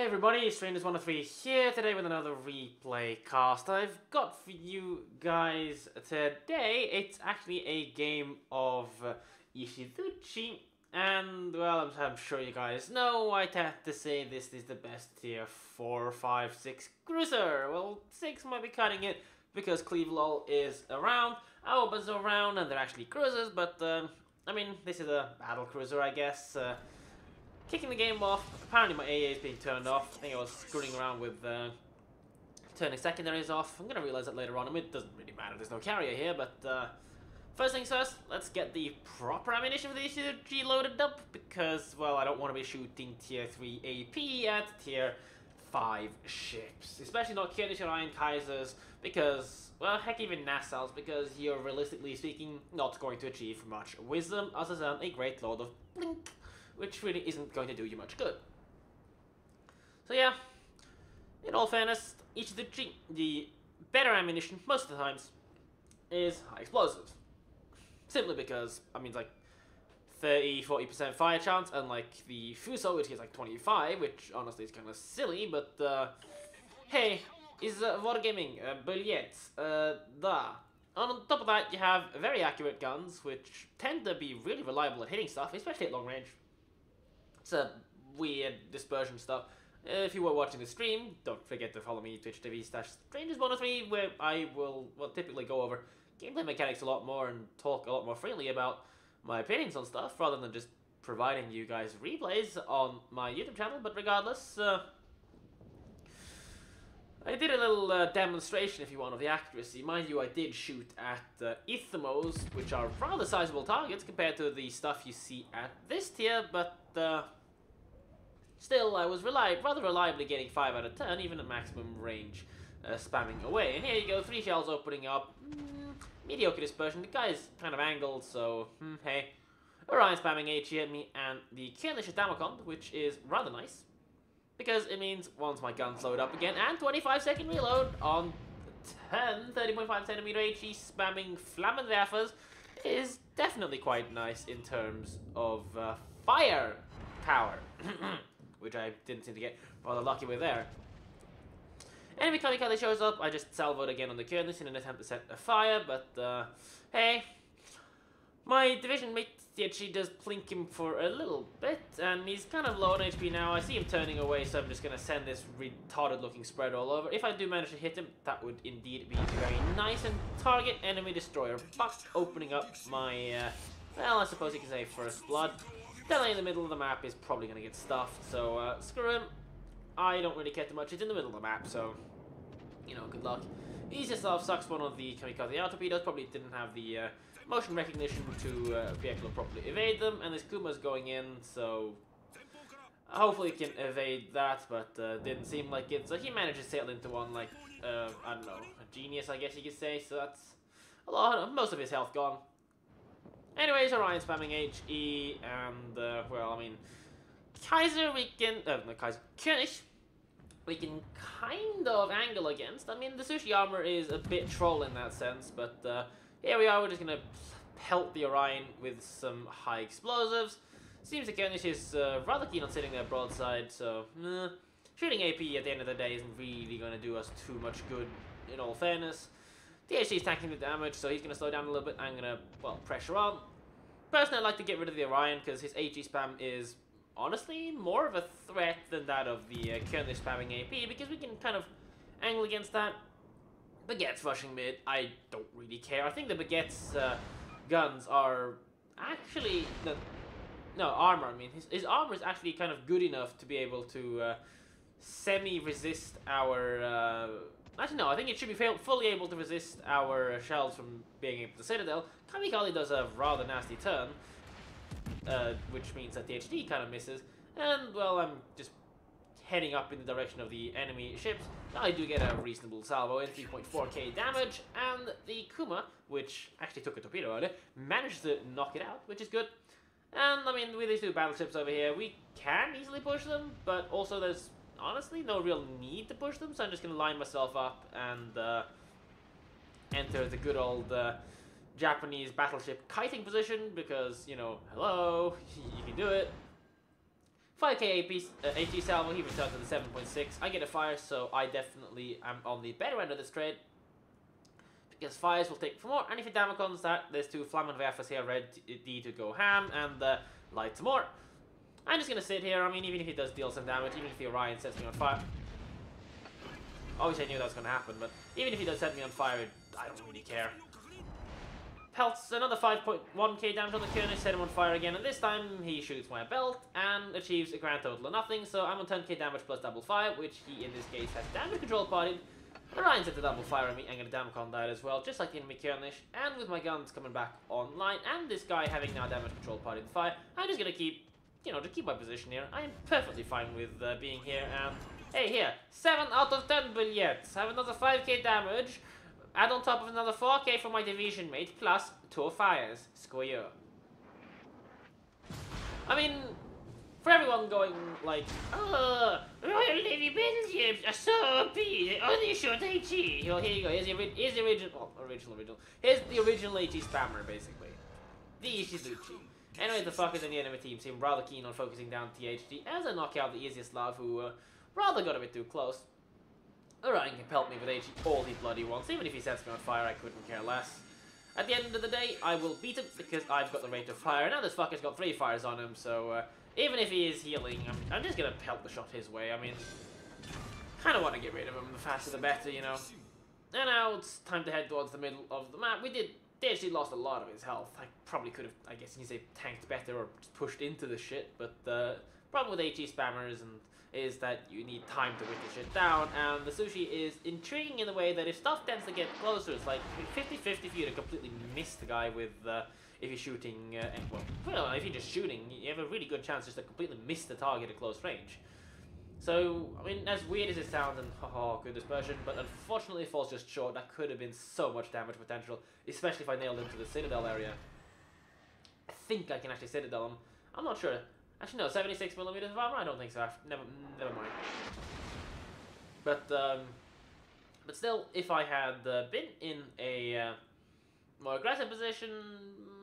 Everybody, Strangers103 here today with another replay cast. I've got for you guys today, it's actually a game of Ishizuchi, and well, I'm sure you guys know, I tend to say this is the best tier 4, 5, 6 cruiser. Well, 6 might be cutting it because Clevelol is around, Aoba's around, and they're actually cruisers, but I mean, this is a battle cruiser, I guess. Kicking the game off, apparently my AA is being turned off. I think I was screwing around with turning secondaries off. I'm going to realize that later on. I mean, it doesn't really matter, there's no carrier here, but first things first, let's get the proper ammunition for the Ishizuchi loaded up, because, well, I don't want to be shooting tier 3 AP at tier 5 ships. Especially not Kurdish Orion Kaisers, because, well, heck, even Nassau's, because you're realistically speaking not going to achieve much wisdom other than a great load of blink, which really isn't going to do you much good. So yeah, in all fairness, Ishizuchi, the better ammunition, most of the times, is high explosives. Simply because, I mean, it's like 30-40% fire chance, unlike the Fuso, which is like 25, which honestly is kind of silly, but hey, is Wargaming, billets, da. On top of that, you have very accurate guns, which tend to be really reliable at hitting stuff, especially at long range. It's a weird dispersion stuff. If you were watching the stream, don't forget to follow me, twitch.tv/Strangers103, where I will, well, typically go over gameplay mechanics a lot more and talk a lot more freely about my opinions on stuff, rather than just providing you guys replays on my YouTube channel. But regardless, I did a little demonstration, if you want, of the accuracy. Mind you, I did shoot at Ithmos, which are rather sizable targets compared to the stuff you see at this tier, but still, I was rather reliably getting 5 out of 10, even at maximum range, spamming away. And here you go, 3 shells opening up. Mediocre dispersion. The guy's kind of angled, so hey. Orion spamming HE at me, and the Kurdish Damocond, which is rather nice, because it means once my guns load up again, and 25-second reload on 30.5 centimeter HE spamming Flammenwerfers is definitely quite nice in terms of fire power, which I didn't seem to get rather lucky with there. Enemy Kamikaze shows up, I just salvoed again on the Kurdish in an attempt to set a fire, but hey, my division mate actually does plink him for a little bit, and he's kind of low on HP now. I see him turning away, so I'm just going to send this retarded looking spread all over. If I do manage to hit him, that would indeed be very nice. And target enemy destroyer buck, opening up my, well, I suppose you can say first blood. Delay in the middle of the map is probably going to get stuffed, so screw him. I don't really care too much. It's in the middle of the map, so, you know, good luck. Easiest off sucks one of the Kamikaze air torpedoes. Probably didn't have the motion recognition to be able to properly evade them, and this Kuma's going in, so hopefully he can evade that, but didn't seem like it. So he managed to sail into one, like, I don't know, a genius, I guess you could say. So that's a lot, most of his health gone. Anyways, Orion spamming HE, and, well, I mean, Kaiser we can, not Kaiser, König, we can kind of angle against. I mean, the sushi armor is a bit troll in that sense, but here we are, we're just going to pelt the Orion with some high explosives. Seems like König is rather keen on sitting there broadside, so shooting AP at the end of the day isn't really going to do us too much good, in all fairness. DHC is tanking the damage, so he's going to slow down a little bit. I'm going to, well, pressure on. Personally, I'd like to get rid of the Orion, because his HE spam is honestly more of a threat than that of the König spamming AP, because we can kind of angle against that. Baguette's rushing mid, I don't really care. I think the Baguette's guns are actually, no, armor, I mean, his armor is actually kind of good enough to be able to semi-resist our, actually no, I think it should be fully able to resist our shells from being able to Citadel. Kamikaze does a rather nasty turn, which means that the HD kind of misses, and, well, I'm just heading up in the direction of the enemy ships. I do get a reasonable salvo in 3.4k damage, and the Kuma, which actually took a torpedo earlier, managed to knock it out, which is good. And, I mean, with these two battleships over here, we can easily push them, but also there's honestly no real need to push them, so I'm just going to line myself up and enter the good old Japanese battleship kiting position, because, you know, hello, you can do it. 5k AP salvo, he returns to the 7.6. I get a fire, so I definitely am on the better end of this trade. Because fires will take for more, and if he damacons that, there's two Flammen Werfers here ready to go ham, and light some more. I'm just gonna sit here. I mean, even if he does deal some damage, even if the Orion sets me on fire. Obviously I knew that was gonna happen, but even if he does set me on fire, I don't really care. Pelts another 5.1k damage on the Kunis, set him on fire again, and this time he shoots my belt and achieves a grand total of nothing, so I'm on 10k damage plus double fire, which he in this case has damage control partied. Orion's at the double fire on me, I'm gonna damacon that as well, just like the enemy Kurnish, and with my guns coming back online, and this guy having now damage control partied in fire, I'm just gonna keep, to keep my position here. I am perfectly fine with being here, and hey, here, 7 out of 10 billets, have another 5k damage, add on top of another 4k for my division mate, plus 2 fires. Square. I mean, for everyone going like, oh, Royal Navy battleships are so OP, they only shoot HE. Well, here you go, here's the original, here's the original HE spammer, basically. The Ishizuchi. Anyway, the fuckers in the enemy team seem rather keen on focusing down THD as I knock out the easiest Slav who rather got a bit too close. Orion can pelt me with HE all he bloody wants, even if he sets me on fire, I couldn't care less. At the end of the day, I will beat him because I've got the rate of fire. Now this fucker's got 3 fires on him, so even if he is healing, I'm just gonna pelt the shot his way. I mean, kinda want to get rid of him, the faster the better, you know. And now it's time to head towards the middle of the map. They actually lost a lot of his health. I probably could have, I guess you can say, tanked better or just pushed into the shit, but the problem with HE spammers is that you need time to whip the shit down, and the Sushi is intriguing in the way that if stuff tends to get closer, it's like 50-50 for you to completely miss the guy with, if you're shooting, well, if you're just shooting, you have a really good chance just to completely miss the target at close range. So, I mean, as weird as it sounds, and good dispersion, but unfortunately it falls just short. That could have been so much damage potential, especially if I nailed into the Citadel area. I think I can actually Citadel him. I'm not sure. Actually, no, 76 millimeters of armor? I don't think so. Never mind. But still, if I had been in a more aggressive position,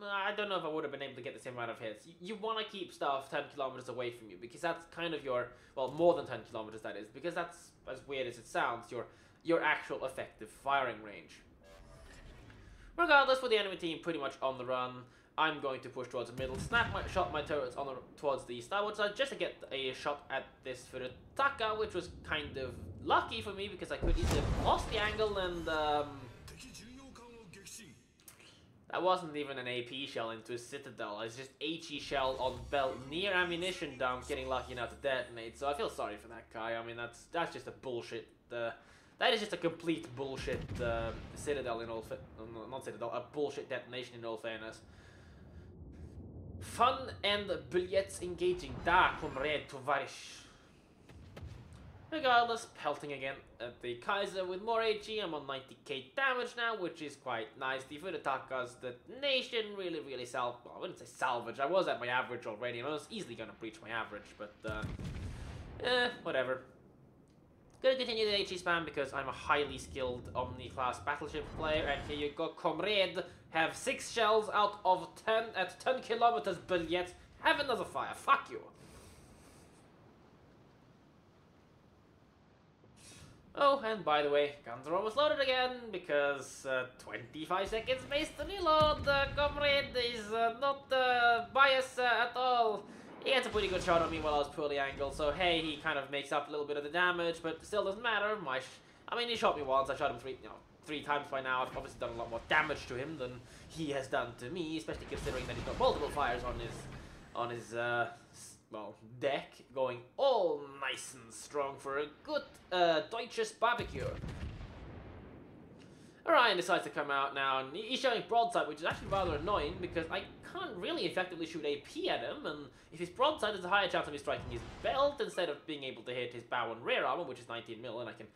I don't know if I would have been able to get the same amount of hits. You want to keep stuff 10 kilometers away from you, because that's kind of your, well, more than 10 kilometers that is, because that's, as weird as it sounds, your actual effective firing range. Regardless, with the enemy team pretty much on the run, I'm going to push towards the middle, snap my turrets towards the starboard side just to get a shot at this Furutaka, which was kind of lucky for me because I could easily have lost the angle, and that wasn't even an AP shell into a Citadel. It's just HE shell on belt near ammunition dump, getting lucky enough to detonate. So I feel sorry for that guy. I mean, that's just a bullshit. That is just a complete bullshit Citadel in all not Citadel, a bullshit detonation in all fairness. Fun and billets engaging. Da, comrade, tovarish. Regardless, pelting again at the Kaiser with more HE. I'm on 90k damage now, which is quite nice. The Furutaka's detonation really well, I wouldn't say salvage. I was at my average already, and I was easily going to breach my average, but whatever. Gonna continue the HE spam because I'm a highly skilled Omni-class battleship player, and here you go, comrade. Have 6 shells out of 10 at 10 kilometers, but yet have another fire. Fuck you. Oh, and by the way, guns are almost loaded again, because 25 seconds based to reload. Comrade is not biased at all. He gets a pretty good shot on me while I was poorly angled, so hey, he kind of makes up a little bit of the damage, but still doesn't matter. I mean, he shot me once, I shot him 3 times by now. I've obviously done a lot more damage to him than he has done to me, especially considering that he's got multiple fires on his well, deck, going all nice and strong for a good Deutsches barbecue. Orion decides to come out now, and he's showing broadside, which is actually rather annoying because I can't really effectively shoot AP at him, and if his broadside, there's a higher chance of me striking his belt instead of being able to hit his bow and rear armor, which is 19 mil, and I can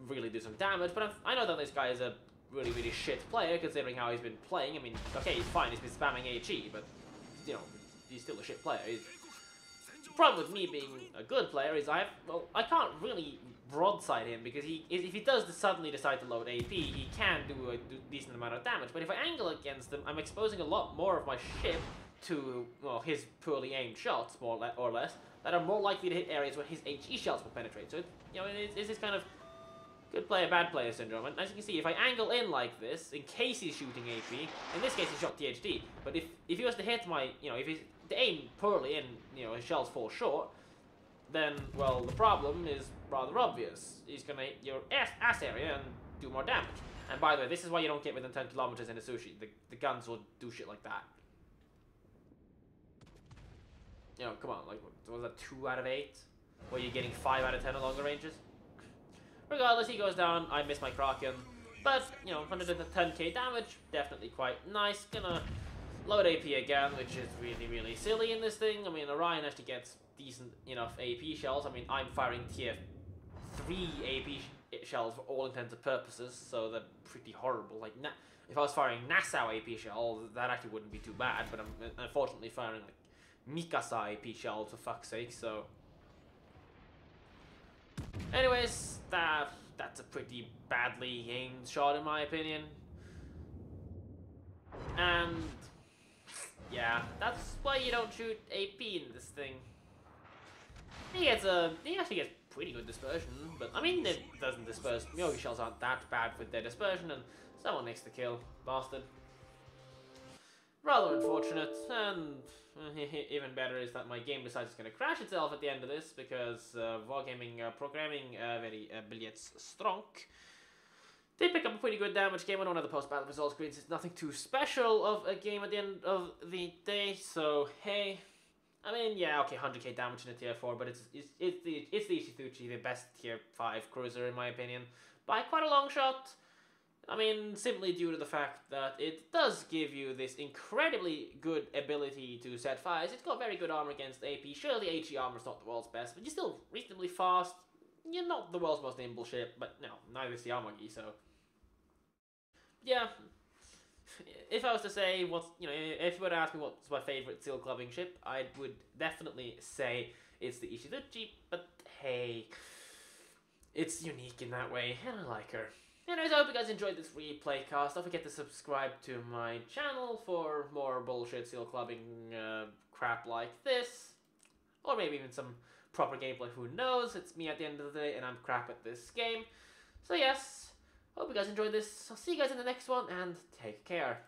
really do some damage. But I know that this guy is a really shit player considering how he's been playing. I mean, okay, he's fine, he's been spamming HE, but you know, he's still a shit player. The problem with me being a good player is I can't really broadside him because if he does suddenly decide to load AP, he can do a decent amount of damage. But if I angle against him, I'm exposing a lot more of my ship to, well, his poorly aimed shots, more or less, that are more likely to hit areas where his HE shells will penetrate. So, it's this kind of good player, bad player syndrome. And as you can see, if I angle in like this, in case he's shooting AP, in this case he shot THD, but if he was to hit my, if he's to aim poorly and, his shells fall short, then, well, the problem is rather obvious. He's gonna hit your ass area and do more damage. And by the way, this is why you don't get within 10 kilometers in a sushi. The guns will do shit like that. Come on, like, what was that, 2 out of 8? Or you're getting 5 out of 10 at longer ranges? Regardless, he goes down, I miss my Kraken. But, 110k damage, definitely quite nice. Gonna load AP again, which is really, really silly in this thing. I mean, Orion actually gets decent enough AP shells. I mean, I'm firing tier 3 AP shells for all intents and purposes, so they're pretty horrible. Like, if I was firing Nassau AP shells, that actually wouldn't be too bad, but I'm unfortunately firing, like, Mikasa AP shells, for fuck's sake, so... Anyways, that's a pretty badly aimed shot in my opinion. And... yeah, that's why you don't shoot AP in this thing. He actually gets pretty good dispersion, but I mean, it doesn't disperse. Myogi shells aren't that bad with their dispersion, and someone makes the kill. Bastard. Rather unfortunate, and even better is that my game decides it's going to crash itself at the end of this, because Wargaming programming very billets strong. They pick up a pretty good damage game. I don't have the post-battle results screens. It's nothing too special of a game at the end of the day, so hey. I mean, yeah, okay, 100k damage in a tier 4, but it's the Ishizuchi, the best tier 5 cruiser in my opinion, by quite a long shot. I mean, simply due to the fact that it does give you this incredibly good ability to set fires. It's got very good armor against AP. Sure, the HE armor's not the world's best, but you're still reasonably fast. You're not the world's most nimble ship, but no, neither is the Amagi, so... yeah. If I was to say if you were to ask me what's my favorite seal clubbing ship, I would definitely say it's the Ishizuchi, but hey, it's unique in that way, and I like her. Anyways, I hope you guys enjoyed this replay cast. Don't forget to subscribe to my channel for more bullshit seal clubbing crap like this, or maybe even some proper gameplay, who knows. It's me at the end of the day, and I'm crap at this game. So yes, hope you guys enjoyed this. I'll see you guys in the next one, and take care.